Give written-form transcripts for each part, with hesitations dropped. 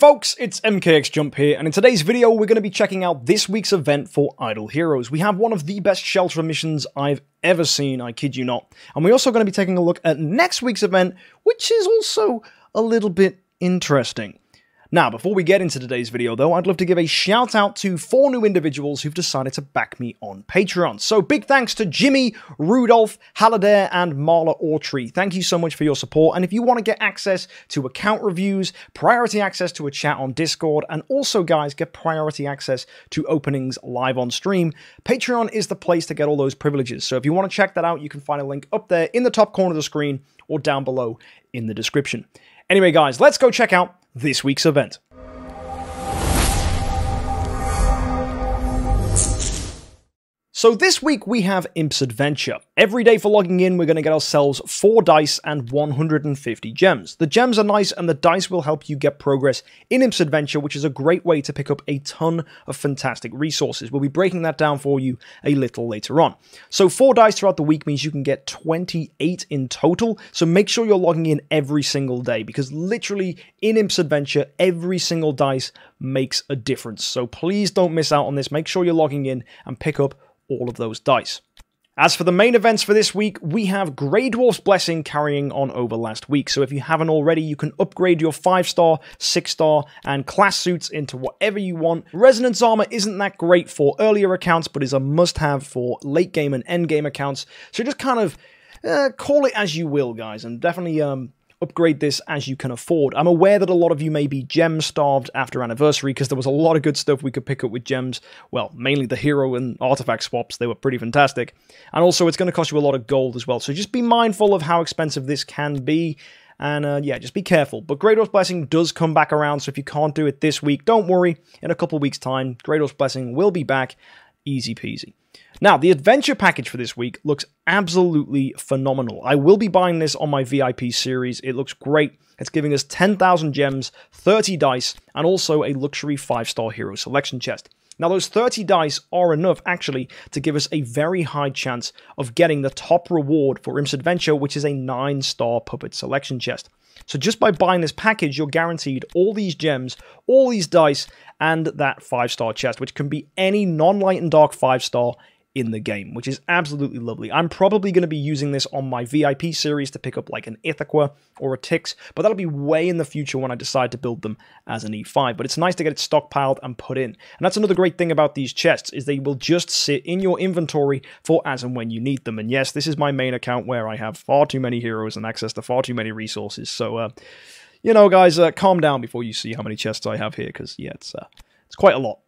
folks, it's MKxJUMP here, and in today's video we're going to be checking out this week's event for Idle Heroes. We have one of the best shelter missions I've ever seen, I kid you not. And we're also going to be taking a look at next week's event, which is also a little bit interesting. Now, before we get into today's video, though, I'd love to give a shout out to 4 new individuals who've decided to back me on Patreon. So big thanks to Jimmy, Rudolph, Halliday, and Marla Autry. Thank you so much for your support. And if you want to get access to account reviews, priority access to a chat on Discord, and also, guys, get priority access to openings live on stream, Patreon is the place to get all those privileges. So if you want to check that out, you can find a link up there in the top corner of the screen or down below in the description. Anyway, guys, let's go check out this week's event. So this week we have impsadventure. Every day for logging in, we're going to get ourselves 4 dice and 150 gems. The gems are nice and the dice will help you get progress in impsadventure, which is a great way to pick up a ton of fantastic resources. We'll be breaking that down for you a little later on. So 4 dice throughout the week means you can get 28 in total, so make sure you're logging in every single day, because literally in impsadventure, every single dice makes a difference. So please don't miss out on this. Make sure you're logging in and pick up all of those dice. As for the main events for this week, we have Grey Dwarf's Blessing carrying on over last week. So if you haven't already, you can upgrade your 5-star, 6-star, and class suits into whatever you want. Resonance Armor isn't that great for earlier accounts, but is a must-have for late game and end game accounts. So just kind of call it as you will, guys, and definitely upgrade this as you can afford. I'm aware that a lot of you may be gem-starved after Anniversary, because there was a lot of good stuff we could pick up with gems. Well, mainly the hero and artifact swaps. They were pretty fantastic. And also, it's going to cost you a lot of gold as well. So just be mindful of how expensive this can be. And yeah, just be careful. But Grey Dwarf's Blessing does come back around, so if you can't do it this week, don't worry. In a couple of weeks' time, Grey Dwarf's Blessing will be back. Easy peasy. Now, the adventure package for this week looks absolutely phenomenal. I will be buying this on my VIP series. It looks great. It's giving us 10,000 gems, 30 dice, and also a luxury 5-star hero selection chest. Now, those 30 dice are enough, actually, to give us a very high chance of getting the top reward for impsadventure, which is a 9-star puppet selection chest. So just by buying this package, you're guaranteed all these gems, all these dice, and that 5-star chest, which can be any non-light and dark 5-star in the game, which is absolutely lovely. I'm probably going to be using this on my VIP series to pick up like an Ithaca or a Tix, but that'll be way in the future when I decide to build them as an E5. But it's nice to get it stockpiled and put in. And that's another great thing about these chests, is they will just sit in your inventory for as and when you need them. And yes, this is my main account where I have far too many heroes and access to far too many resources. So, you know, guys, calm down before you see how many chests I have here, because, yeah, it's quite a lot.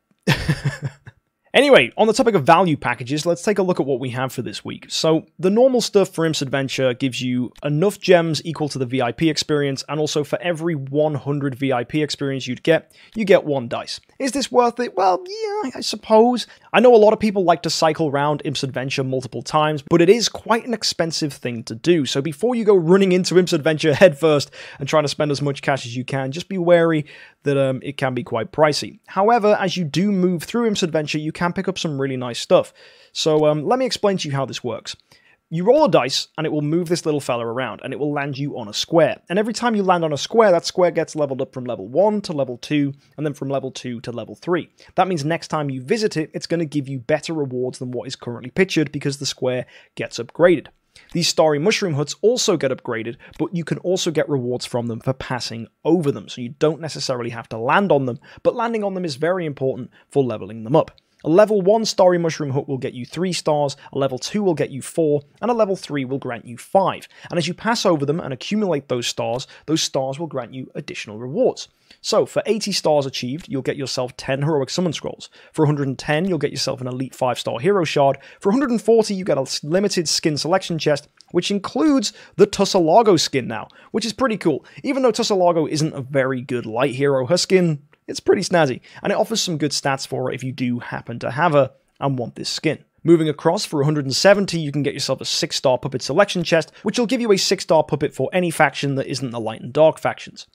Anyway, on the topic of value packages, let's take a look at what we have for this week. So, the normal stuff for impsadventure gives you enough gems equal to the VIP experience, and also for every 100 VIP experience you get 1 dice. Is this worth it? Well, yeah, I suppose. I know a lot of people like to cycle around impsadventure multiple times, but it is quite an expensive thing to do. So before you go running into impsadventure headfirst and trying to spend as much cash as you can, just be wary that it can be quite pricey. However, as you do move through impsadventure, you can pick up some really nice stuff. So let me explain to you how this works. You roll a dice, and it will move this little fella around, and it will land you on a square. And every time you land on a square, that square gets leveled up from level 1 to level 2, and then from level 2 to level 3. That means next time you visit it, it's going to give you better rewards than what is currently pictured, because the square gets upgraded. These starry mushroom huts also get upgraded, but you can also get rewards from them for passing over them, so you don't necessarily have to land on them, but landing on them is very important for leveling them up. A level 1 Starry Mushroom Hut will get you 3 stars, a level 2 will get you 4, and a level 3 will grant you 5. And as you pass over them and accumulate those stars will grant you additional rewards. So, for 80 stars achieved, you'll get yourself 10 Heroic Summon Scrolls. For 110, you'll get yourself an Elite 5-star Hero Shard. For 140, you get a limited skin selection chest, which includes the Tussalago skin now, which is pretty cool. Even though Tussalago isn't a very good light hero, her skin, it's pretty snazzy, and it offers some good stats for her if you do happen to have her and want this skin. Moving across, for 170, you can get yourself a 6-star puppet selection chest, which will give you a 6-star puppet for any faction that isn't the light and dark factions.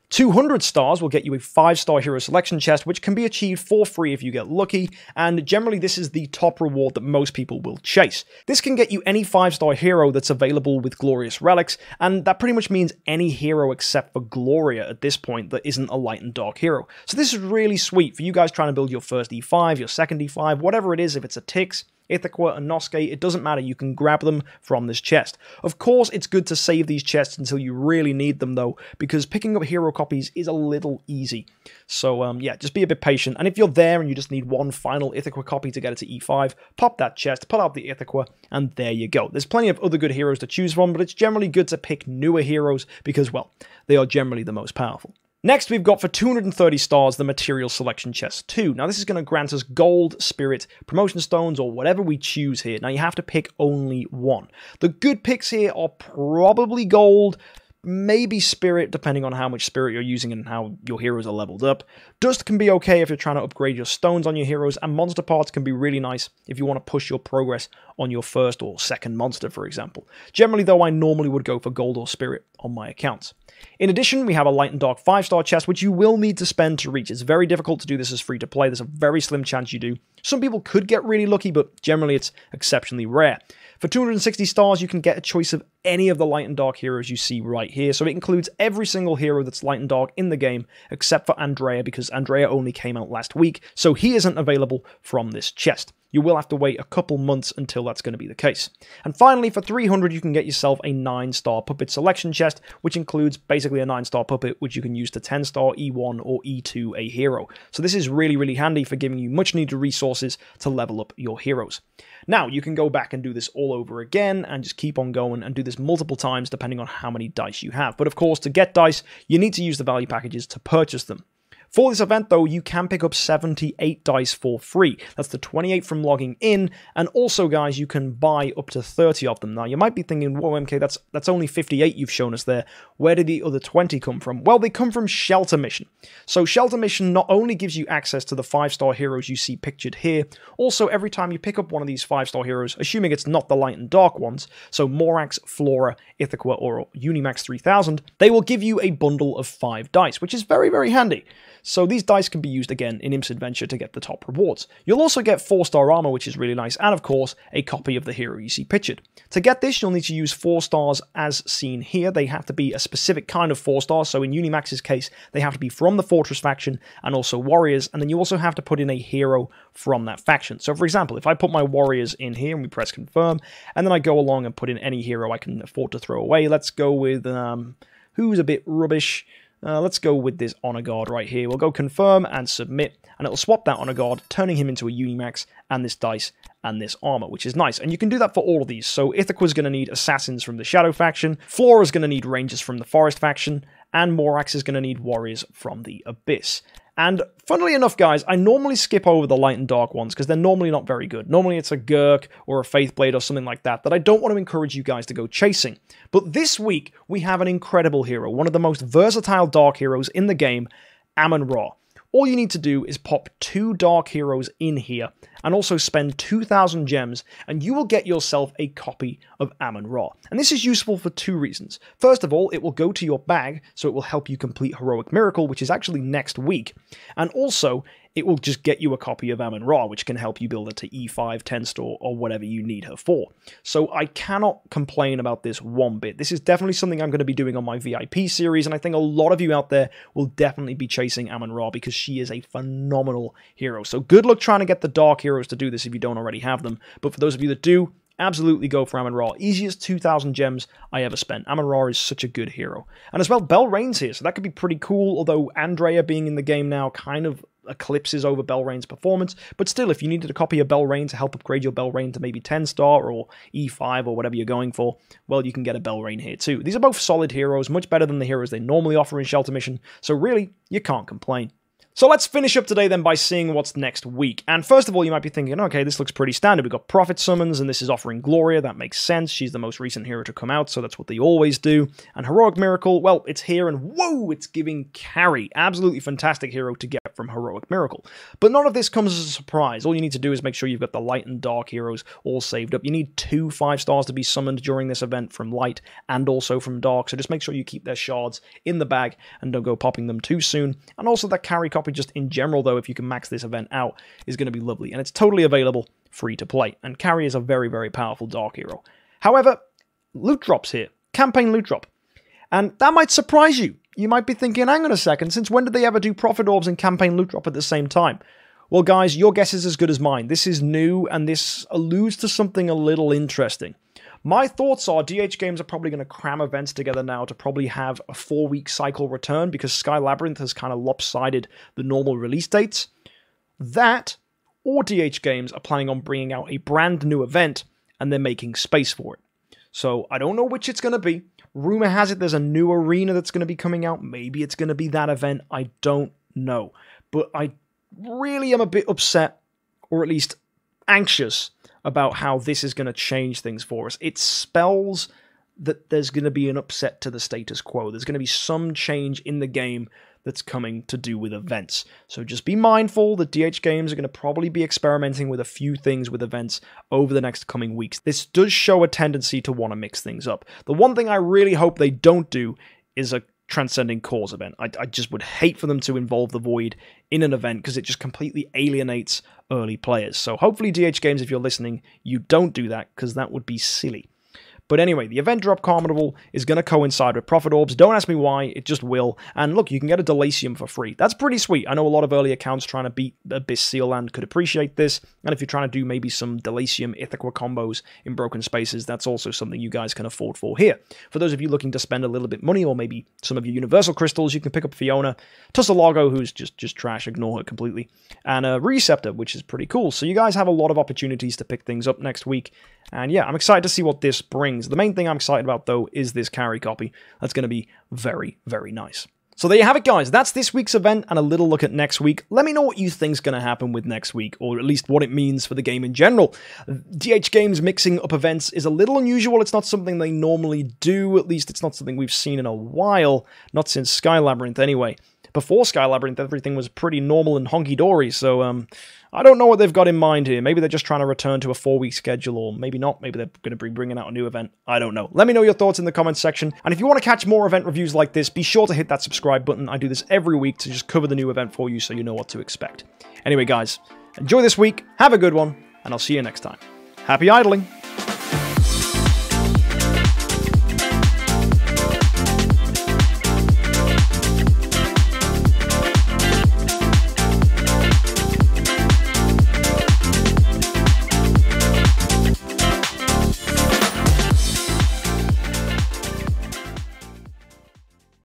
200 stars will get you a 5-star hero selection chest, which can be achieved for free if you get lucky, and generally this is the top reward that most people will chase. This can get you any 5-star hero that's available with glorious relics, and that pretty much means any hero except for Gloria at this point that isn't a light and dark hero. So this is really sweet for you guys trying to build your first E5, your second E5, whatever it is. If it's a Tix, Ithaca, and Nosuke, it doesn't matter, you can grab them from this chest. Of course, it's good to save these chests until you really need them though, because picking up hero copies is a little easy. So yeah, just be a bit patient, and if you're there and you just need one final Ithaca copy to get it to E5, pop that chest, pull out the Ithaca, and there you go. There's plenty of other good heroes to choose from, but it's generally good to pick newer heroes because, well, they are generally the most powerful. Next, we've got for 230 stars, the Material Selection Chest 2. Now, this is going to grant us Gold, Spirit, Promotion Stones, or whatever we choose here. Now, you have to pick only one. The good picks here are probably Gold, maybe Spirit, depending on how much Spirit you're using and how your heroes are leveled up. Dust can be okay if you're trying to upgrade your stones on your heroes, and Monster Parts can be really nice if you want to push your progress on your first or second monster, for example. Generally, though, I normally would go for Gold or Spirit on my accounts. In addition, we have a Light and Dark 5-star chest, which you will need to spend to reach. It's very difficult to do this as free to play. There's a very slim chance you do. Some people could get really lucky, but generally it's exceptionally rare. For 260 stars, you can get a choice of any of the Light and Dark heroes you see right here. So it includes every single hero that's Light and Dark in the game, except for Andrea, because Andrea only came out last week, so he isn't available from this chest. You will have to wait a couple months until that's going to be the case. And finally, for 300, you can get yourself a 9-star puppet selection chest, which includes basically a 9-star puppet, which you can use to 10-star, E1, or E2 a hero. So this is really, really handy for giving you much needed resources to level up your heroes. Now, you can go back and do this all over again, and just keep on going and do this multiple times, depending on how many dice you have. But of course, to get dice, you need to use the value packages to purchase them. For this event, though, you can pick up 78 dice for free. That's the 28 from logging in, and also, guys, you can buy up to 30 of them. Now, you might be thinking, whoa, MK, that's only 58 you've shown us there. Where did the other 20 come from? Well, they come from Shelter Mission. So Shelter Mission not only gives you access to the 5-star heroes you see pictured here, also every time you pick up one of these 5-star heroes, assuming it's not the Light and Dark ones, so Morax, Flora, Ithaca, or Unimax 3000, they will give you a bundle of 5 dice, which is very, very handy. So these dice can be used again in impsadventure to get the top rewards. You'll also get 4-star armor, which is really nice, and of course, a copy of the hero you see pictured. To get this, you'll need to use 4 stars as seen here. They have to be a specific kind of 4 stars, so in Unimax's case, they have to be from the Fortress faction and also warriors, and then you also have to put in a hero from that faction. So for example, if I put my warriors in here and we press confirm, and then I go along and put in any hero I can afford to throw away, let's go with, who's a bit rubbish? Let's go with this Honor Guard right here. We'll go confirm and submit, and it'll swap that Honor Guard, turning him into a Unimax, and this dice, and this armor, which is nice. And you can do that for all of these. So Ithaca's going to need Assassins from the Shadow faction, Flora's going to need Rangers from the Forest faction, and Morax is going to need Warriors from the Abyss. And funnily enough, guys, I normally skip over the Light and Dark ones because they're normally not very good. Normally it's a Gurk or a Faithblade or something like that I don't want to encourage you guys to go chasing. But this week, we have an incredible hero, one of the most versatile Dark heroes in the game, Amun-Ra. All you need to do is pop 2 Dark heroes in here and also spend 2,000 gems, and you will get yourself a copy of Amun-Ra. And this is useful for 2 reasons. First of all, it will go to your bag, so it will help you complete Heroic Miracle, which is actually next week. And also, it will just get you a copy of Amun-Ra, which can help you build it to E5, 10-star, or whatever you need her for. So I cannot complain about this one bit. This is definitely something I'm going to be doing on my VIP series, and I think a lot of you out there will definitely be chasing Amun-Ra because she is a phenomenal hero. So good luck trying to get the Dark heroes to do this if you don't already have them. But for those of you that do, absolutely go for Amun-Ra. Easiest 2,000 gems I ever spent. Amun-Ra is such a good hero. And as well, Belrain's here, so that could be pretty cool, although Andrea being in the game now kind of eclipses over Belrain's performance, but still, if you needed a copy of Belrain to help upgrade your Belrain to maybe 10-star or E5 or whatever you're going for, well, you can get a Belrain here too. These are both solid heroes, much better than the heroes they normally offer in Shelter Mission, so really, you can't complain. So let's finish up today then by seeing what's next week. And first of all, you might be thinking, okay, this looks pretty standard. We've got Prophet Summons, and this is offering Gloria. That makes sense. She's the most recent hero to come out, so that's what they always do. And Heroic Miracle, well, it's here, and whoa, it's giving carry. Absolutely fantastic hero to get from Heroic Miracle. But none of this comes as a surprise. All you need to do is make sure you've got the Light and Dark heroes all saved up. You need 2 5-stars to be summoned during this event from Light and also from Dark, so just make sure you keep their shards in the bag and don't go popping them too soon. And also that carry copy just in general, though, if you can max this event out, is going to be lovely. And it's totally available, free to play. And carry is a very, very powerful Dark hero. However, loot drops here. Campaign loot drop. And that might surprise you. You might be thinking, hang on a second, since when did they ever do Prophet Orbs and campaign loot drop at the same time? Well, guys, your guess is as good as mine. This is new, and this alludes to something a little interesting. My thoughts are DH Games are probably going to cram events together now to probably have a 4-week cycle return because Sky Labyrinth has kind of lopsided the normal release dates. That, or DH Games are planning on bringing out a brand new event and they're making space for it. So I don't know which it's going to be. Rumor has it there's a new arena that's going to be coming out. Maybe it's going to be that event. I don't know. But I really am a bit upset, or at least anxious, about how this is going to change things for us. It spells that there's going to be an upset to the status quo. There's going to be some change in the game that's coming to do with events. So just be mindful that DH Games are going to probably be experimenting with a few things with events over the next coming weeks. This does show a tendency to want to mix things up. The one thing I really hope they don't do is a Transcending Cause event. I just would hate for them to involve the Void in an event because it just completely alienates early players. So hopefully DH Games, if you're listening, you don't do that because that would be silly. But anyway, the event drop Carnival is going to coincide with Prophet Orbs. Don't ask me why, it just will. And look, you can get a Delasium for free. That's pretty sweet. I know a lot of early accounts trying to beat Abyss Seal Land could appreciate this. And if you're trying to do maybe some Delasium Ithaca combos in Broken Spaces, that's also something you guys can afford for here. For those of you looking to spend a little bit money, or maybe some of your Universal Crystals, you can pick up Fiona, Tussalago, who's just trash, ignore her completely, and a Receptor, which is pretty cool. So you guys have a lot of opportunities to pick things up next week. And yeah, I'm excited to see what this brings. The main thing I'm excited about, though, is this carry copy. That's going to be very, very nice. So there you have it, guys. That's this week's event and a little look at next week. Let me know what you think's going to happen with next week, or at least what it means for the game in general. DH Games mixing up events is a little unusual. It's not something they normally do. At least it's not something we've seen in a while. Not since Sky Labyrinth, anyway. Before Sky Labyrinth, everything was pretty normal and honky-dory, so I don't know what they've got in mind here. Maybe they're just trying to return to a 4-week schedule, or maybe not. Maybe they're going to be bringing out a new event. I don't know. Let me know your thoughts in the comments section. And if you want to catch more event reviews like this, be sure to hit that subscribe button. I do this every week to just cover the new event for you so you know what to expect. Anyway, guys, enjoy this week, have a good one, and I'll see you next time. Happy idling!